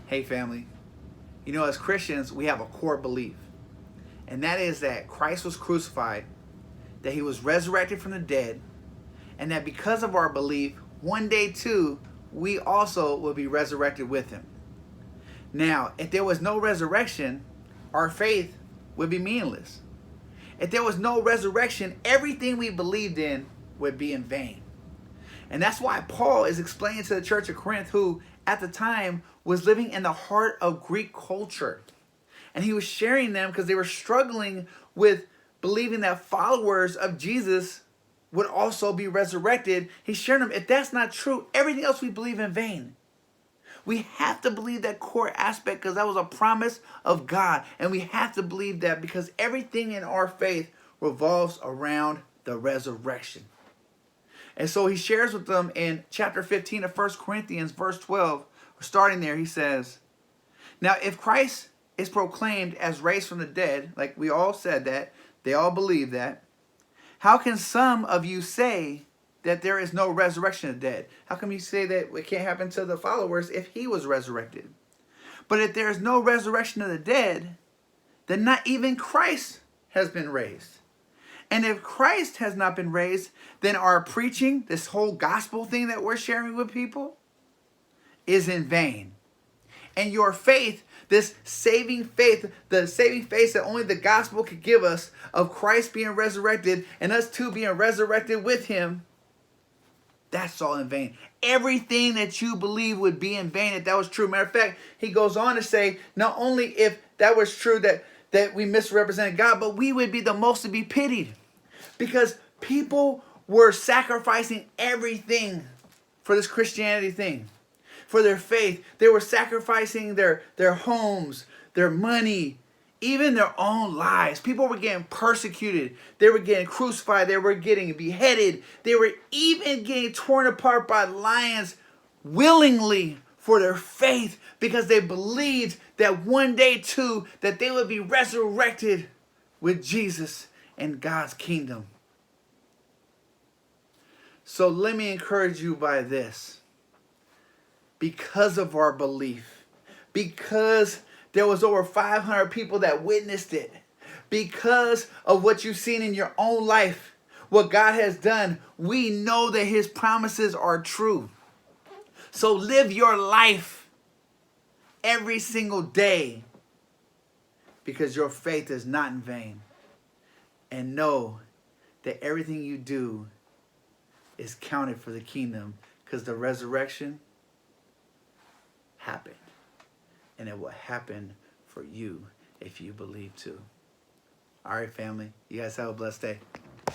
Hey family, you know, as Christians, we have a core belief, and that is that Christ was crucified, that he was resurrected from the dead, and that because of our belief, one day too, we also will be resurrected with him. Now, if there was no resurrection, our faith would be meaningless. If there was no resurrection, everything we believed in would be in vain. And that's why Paul is explaining to the church of Corinth, who at the time was living in the heart of Greek culture. And he was sharing them because they were struggling with believing that followers of Jesus would also be resurrected. He's sharing them, if that's not true, everything else we believe in vain. We have to believe that core aspect because that was a promise of God. And we have to believe that because everything in our faith revolves around the resurrection. And so he shares with them in chapter 15 of 1 Corinthians, verse 12, starting there, he says, now if Christ is proclaimed as raised from the dead, like we all said that, they all believe that, how can some of you say that there is no resurrection of the dead? How come you say that it can't happen to the followers if he was resurrected? But if there is no resurrection of the dead, then not even Christ has been raised. And if Christ has not been raised, then our preaching, this whole gospel thing that we're sharing with people, is in vain. And your faith, this saving faith, the saving faith that only the gospel could give us of Christ being resurrected and us too being resurrected with him, that's all in vain. Everything that you believe would be in vain if that was true. Matter of fact, he goes on to say, not only if that was true that we misrepresented God, but we would be the most to be pitied. Because people were sacrificing everything for this Christianity thing, for their faith. They were sacrificing their homes, their money, even their own lives. People were getting persecuted. They were getting crucified. They were getting beheaded. They were even getting torn apart by lions willingly for their faith because they believed that one day too that they would be resurrected with Jesus in God's kingdom. So let me encourage you by this. Because of our belief, because there was over 500 people that witnessed it, because of what you've seen in your own life, what God has done, we know that his promises are true. So live your life every single day because your faith is not in vain. And know that everything you do is counted for the kingdom because the resurrection happened. And it will happen for you if you believe too. All right, family. You guys have a blessed day.